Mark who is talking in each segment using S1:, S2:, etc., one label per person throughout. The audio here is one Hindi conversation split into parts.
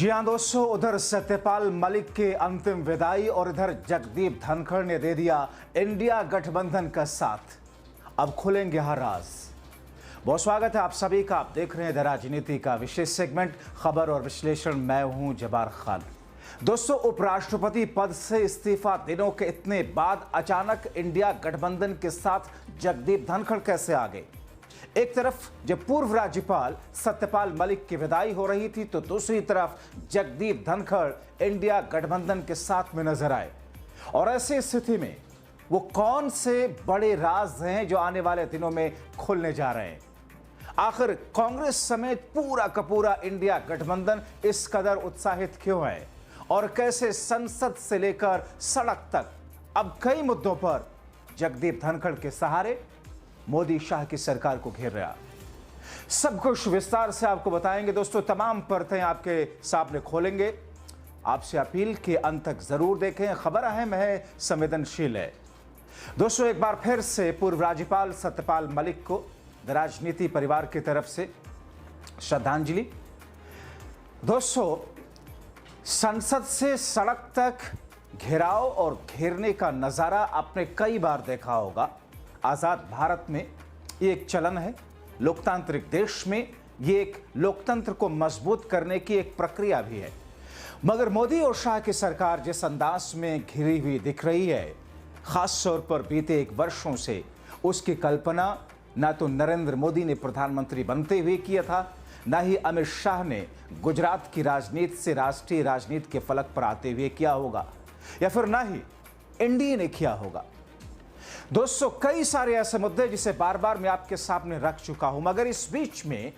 S1: जी हाँ दोस्तों, उधर सत्यपाल मलिक के अंतिम विदाई और इधर जगदीप धनखड़ ने दे दिया इंडिया गठबंधन का साथ। अब खुलेंगे हर राज। बहुत स्वागत है आप सभी का। आप देख रहे हैं द राजनीति का विशेष सेगमेंट खबर और विश्लेषण। मैं हूं जबार खान। दोस्तों, उपराष्ट्रपति पद से इस्तीफा दिनों के इतने बाद अचानक इंडिया गठबंधन के साथ जगदीप धनखड़ कैसे आ गए? एक तरफ जब पूर्व राज्यपाल सत्यपाल मलिक की विदाई हो रही थी तो दूसरी तरफ जगदीप धनखड़ इंडिया गठबंधन के साथ में नजर आए। और ऐसी स्थिति में वो कौन से बड़े राज हैं जो आने वाले दिनों में खुलने जा रहे हैं? आखिर कांग्रेस समेत पूरा का पूरा इंडिया गठबंधन इस कदर उत्साहित क्यों है? और कैसे संसद से लेकर सड़क तक अब कई मुद्दों पर जगदीप धनखड़ के सहारे मोदी शाह की सरकार को घेर रहा? सब कुछ विस्तार से आपको बताएंगे दोस्तों। तमाम परतें आपके सामने खोलेंगे। आपसे अपील के अंत तक जरूर देखें। खबर अहम है, संवेदनशील है। दोस्तों, एक बार फिर से पूर्व राज्यपाल सत्यपाल मलिक को राजनीति परिवार की तरफ से श्रद्धांजलि। दोस्तों, संसद से सड़क तक घेराव और घेरने का नजारा आपने कई बार देखा होगा। आजाद भारत में ये एक चलन है। लोकतांत्रिक देश में ये एक लोकतंत्र को मजबूत करने की एक प्रक्रिया भी है। मगर मोदी और शाह की सरकार जिस अंदाज में घिरी हुई दिख रही है, खास तौर पर बीते एक वर्षों से, उसकी कल्पना ना तो नरेंद्र मोदी ने प्रधानमंत्री बनते हुए किया था, ना ही अमित शाह ने गुजरात की राजनीति से राष्ट्रीय राजनीति के फलक पर आते हुए किया होगा, या फिर ना ही एनडीए ने किया होगा। दोस्तों, कई सारे ऐसे मुद्दे जिसे बार बार मैं आपके सामने रख चुका हूं, मगर इस बीच में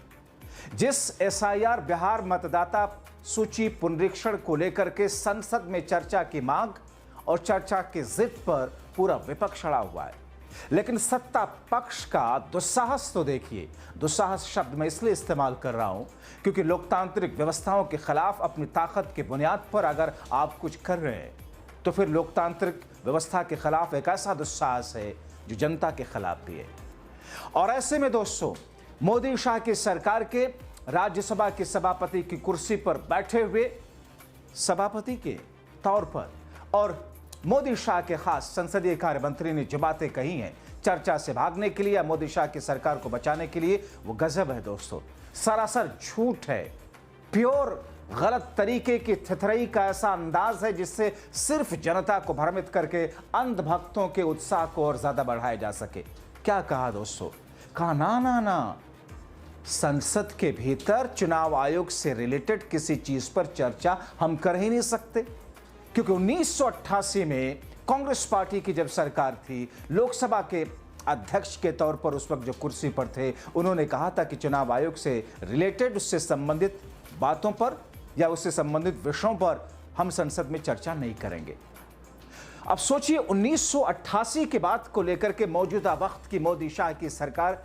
S1: जिस एसआईआर बिहार मतदाता सूची पुनरीक्षण को लेकर के संसद में चर्चा की मांग और चर्चा की जिद पर पूरा विपक्ष अड़ा हुआ है, लेकिन सत्ता पक्ष का दुस्साहस तो देखिए। दुस्साहस शब्द मैं इसलिए इस्तेमाल कर रहा हूं क्योंकि लोकतांत्रिक व्यवस्थाओं के खिलाफ अपनी ताकत की बुनियाद पर अगर आप कुछ कर रहे हैं तो फिर लोकतांत्रिक व्यवस्था के खिलाफ एक ऐसा दुस्साहस है जो जनता के खिलाफ भी है। और ऐसे में दोस्तों, मोदी शाह की सरकार के राज्यसभा के सभापति की कुर्सी पर बैठे हुए सभापति के तौर पर और मोदी शाह के खास संसदीय कार्य मंत्री ने जो बातें कही हैं चर्चा से भागने के लिए या मोदी शाह की सरकार को बचाने के लिए, वो गजब है दोस्तों। सरासर झूठ है, प्योर गलत तरीके की थिथरई का ऐसा अंदाज है जिससे सिर्फ जनता को भ्रमित करके अंधभक्तों के उत्साह को और ज्यादा बढ़ाया जा सके। क्या कहा दोस्तों? कहा ना ना ना, संसद के भीतर चुनाव आयोग से रिलेटेड किसी चीज पर चर्चा हम कर ही नहीं सकते, क्योंकि 1988 में कांग्रेस पार्टी की जब सरकार थी, लोकसभा के अध्यक्ष के तौर पर उस वक्त जो कुर्सी पर थे, उन्होंने कहा था कि चुनाव आयोग से रिलेटेड, उससे संबंधित बातों पर या उससे संबंधित विषयों पर हम संसद में चर्चा नहीं करेंगे। अब सोचिए, 1988 के बात को लेकर के मौजूदा वक्त की मोदी शाह की सरकार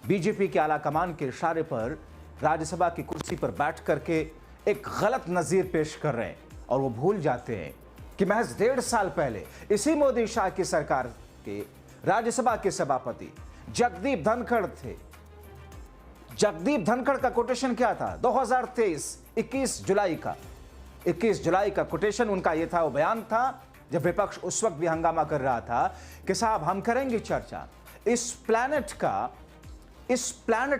S1: बीजेपी के आला कमान के इशारे पर राज्यसभा की कुर्सी पर बैठ करके एक गलत नजीर पेश कर रहे हैं, और वो भूल जाते हैं कि महज 1.5 साल पहले इसी मोदी शाह की सरकार के राज्यसभा के सभापति जगदीप धनखड़ थे। जगदीप धनखड़ का कोटेशन क्या था? 2023 21 जुलाई का कोटेशन उनका यह था, वो बयान था जब विपक्ष उस वक्त भी हंगामा कर रहा था कि साहब हम करेंगे चर्चा। इस प्लैनेट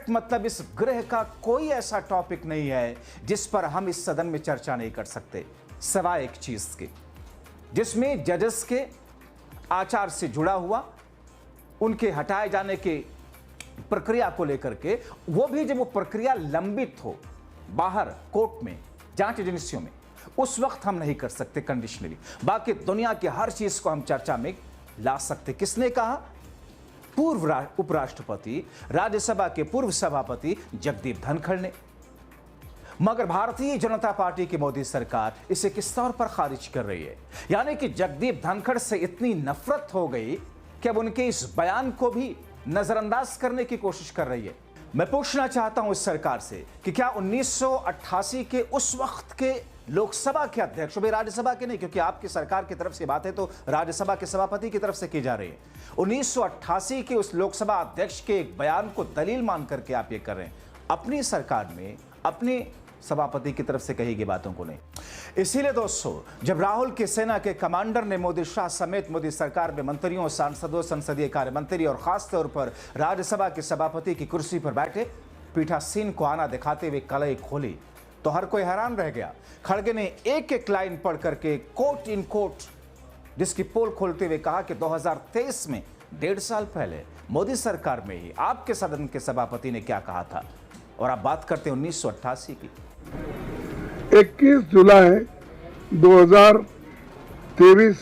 S1: मतलब इस ग्रह का कोई ऐसा टॉपिक नहीं है जिस पर हम इस सदन में चर्चा नहीं कर सकते, सिवाय एक चीज के, जिसमें जजेस के आचार से जुड़ा हुआ, उनके हटाए जाने के प्रक्रिया को लेकर के, वो भी जब वो प्रक्रिया लंबित हो बाहर कोर्ट में, जांच एजेंसियों में, उस वक्त हम नहीं कर सकते कंडीशनली। बाकी दुनिया की हर चीज को हम चर्चा में ला सकते। किसने कहा? पूर्व उपराष्ट्रपति, राज्यसभा के पूर्व सभापति जगदीप धनखड़ ने। मगर भारतीय जनता पार्टी की मोदी सरकार इसे किस तौर पर खारिज कर रही है? यानी कि जगदीप धनखड़ से इतनी नफरत हो गई कि अब उनके इस बयान को भी नजरअंदाज करने की कोशिश कर रही है। मैं पूछना चाहता हूं इस सरकार से कि क्या 1988 के उस वक्त के लोकसभा के अध्यक्ष, भाई राज्यसभा के नहीं, क्योंकि आपकी सरकार की तरफ से बातें तो राज्यसभा के सभापति की तरफ से की जा रही है, 1988 के उस लोकसभा अध्यक्ष के एक बयान को दलील मान करके आप ये कर रहे हैं। अपनी सरकार में, अपनी सभापति की तरफ से कही गई बातों को नहीं। इसीलिए दोस्तों, जब राहुल की सेना के कमांडर ने मोदी शाह समेत मोदी सरकार में मंत्रियों, सांसदों, संसदीय कार्य मंत्री और खास तौर पर राज्यसभा के सभापति की कुर्सी पर बैठे पीठासीन को आना दिखाते हुए कलई खोली तो हर कोई हैरान रह गया। खड़गे ने एक एक लाइन पढ़ करके कोट इन कोट जिसकी पोल खोलते हुए कहा कि 2023 में 1.5 साल पहले मोदी सरकार में ही आपके सदन के सभापति ने क्या कहा था, और आप बात करते हैं 1988 की।
S2: 21 जुलाई 2023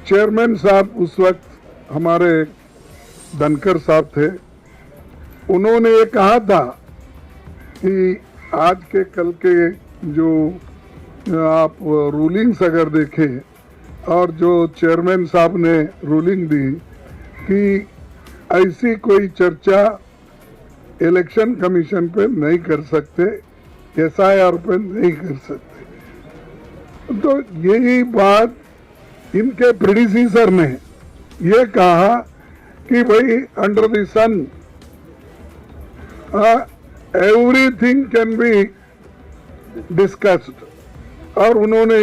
S2: चेयरमैन साहब उस वक्त हमारे धनखड़ साहब थे, उन्होंने ये कहा था कि आज के कल के जो आप रूलिंग्स अगर देखें और जो चेयरमैन साहब ने रूलिंग दी कि ऐसी कोई चर्चा इलेक्शन कमीशन पे नहीं कर सकते, SIR पे नहीं कर सकते। तो यही बात इनके प्रेडिसेसर ने ये कहा कि भाई under the sun everything can be discussed, और उन्होंने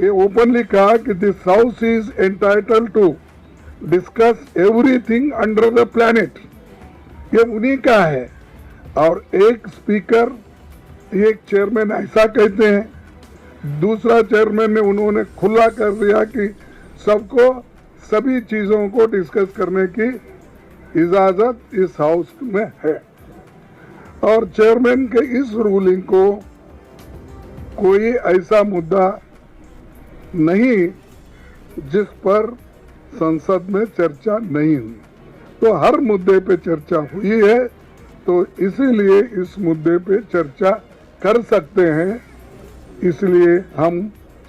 S2: ये ओपनली कहा कि this house is entitled to discuss everything under the planet. ये उन्हीं का है। और एक स्पीकर, एक चेयरमैन ऐसा कहते हैं, दूसरा चेयरमैन ने उन्होंने खुला कर दिया कि सबको सभी चीजों को डिस्कस करने की इजाजत इस हाउस में है। और चेयरमैन के इस रूलिंग को कोई ऐसा मुद्दा नहीं जिस पर संसद में चर्चा नहीं हुई, तो हर मुद्दे पे चर्चा हुई है, तो इसीलिए इस मुद्दे पे चर्चा कर सकते हैं। इसलिए हम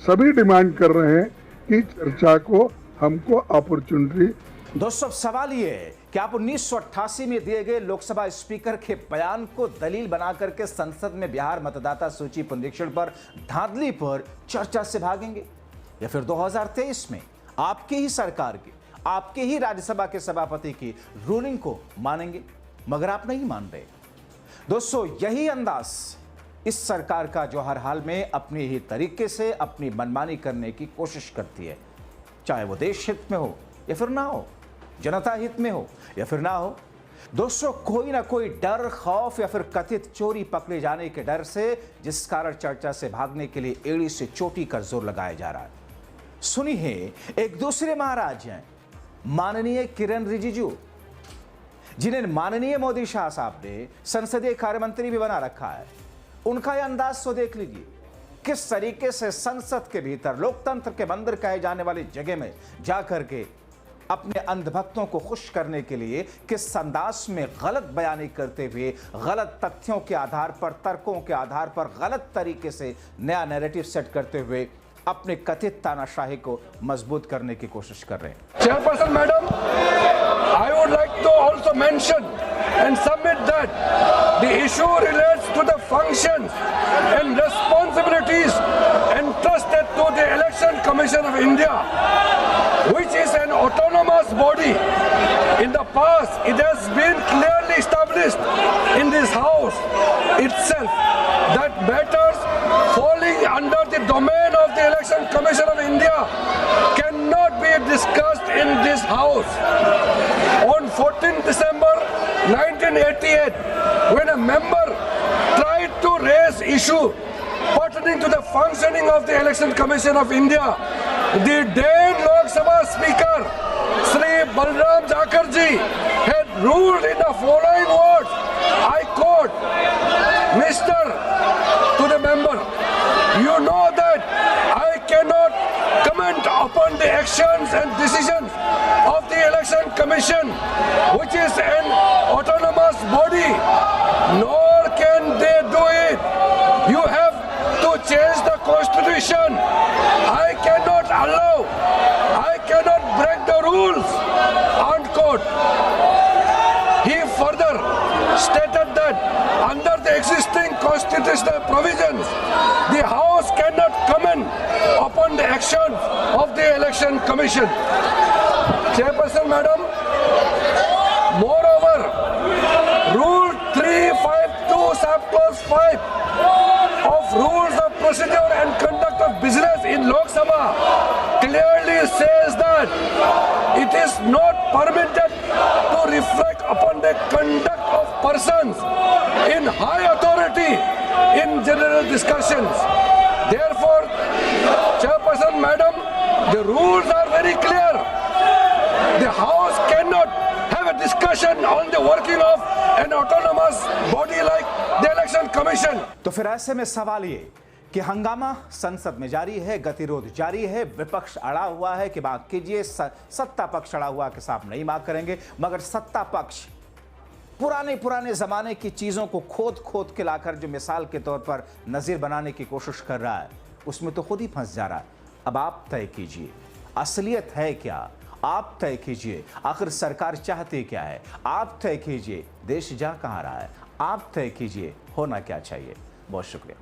S2: सभी डिमांड कर रहे हैं कि चर्चा को हमको अपॉर्चुनिटी।
S1: दोस्तों, सवाल ये है कि आप 1988 में दिए गए लोकसभा स्पीकर के बयान को दलील बनाकर के संसद में बिहार मतदाता सूची पुनरीक्षण पर धांधली पर चर्चा से भागेंगे, या फिर 2023 में आपकी ही सरकार की, आपके ही राज्यसभा के सभापति की रूलिंग को मानेंगे? मगर आप नहीं मान रहे। दोस्तों, यही अंदाज इस सरकार का जो हर हाल में अपने ही तरीके से अपनी मनमानी करने की कोशिश करती है, चाहे वो देश हित में हो या फिर ना हो, जनता हित में हो या फिर ना हो। दोस्तों, कोई ना कोई डर, खौफ या फिर कथित चोरी पकड़े जाने के डर से जिस कारण चर्चा से भागने के लिए एड़ी से चोटी का जोर लगाया जा रहा है। सुनिए, एक दूसरे महाराज हैं, माननीय किरण रिजिजू, जिन्हें माननीय मोदी शाह साहब ने संसदीय कार्य मंत्री भी बना रखा है। उनका यह अंदाज तो देख लीजिए, किस तरीके से संसद के भीतर लोकतंत्र के मंदिर कहे जाने वाली जगह में जाकर के अपने अंधभक्तों को खुश करने के लिए किस अंदाज में गलत बयानी करते हुए, गलत तथ्यों के आधार पर, तर्कों के आधार पर गलत तरीके से नया नैरेटिव सेट करते हुए अपने कथित तानाशाही को मजबूत करने की कोशिश कर रहे हैं।
S3: Chairperson madam, I would like to also mention and submit that the issue relates to the functions and responsibilities entrusted to the Election Commission of India, which is an autonomous body. In the past, it has been clearly established in this House itself that matters falling under the domain of the Election Commission of India cannot be discussed in this House. On 14 December 1988, when a member tried to raise issue pertaining to the functioning of the Election Commission of India, the then Lok Sabha Speaker, Sri Balram Jakarji, had ruled in the following words, I quote, Mr. to the member, you know that I cannot comment upon the actions and decisions of the Election Commission, which is an autonomous body, nor can they do it. You have to change the Constitution. I cannot allow, I cannot break the rules, unquote. He further stated that under the existing constitutional provisions, the House cannot comment upon the actions of the Election Commission. Chairperson Madam, moreover, Rule 352 Subclause 5 rules of procedure and conduct of business in Lok Sabha clearly says that it is not permitted to reflect upon the conduct of persons in high authority in general discussions. Therefore, Chairperson Madam, the rules are very clear. The House cannot have a discussion on the working of an autonomous body like the Election Commission.
S1: तो फिर ऐसे में सवाल ये कि हंगामा संसद में जारी है, गतिरोध जारी है, विपक्ष अड़ा हुआ है कि मांग कीजिए, सत्ता पक्ष अड़ा हुआ कि साहब नहीं मांग करेंगे, मगर सत्ता पक्ष पुराने जमाने की चीजों को खोद के लाकर जो मिसाल के तौर पर नजीर बनाने की कोशिश कर रहा है, उसमें तो खुद ही फंस जा रहा है। अब आप तय कीजिए, असलियत है क्या? आप तय कीजिए, आखिर सरकार चाहती क्या है? आप तय कीजिए, देश जा कहां रहा है? आप तय कीजिए, होना क्या चाहिए? बहुत शुक्रिया।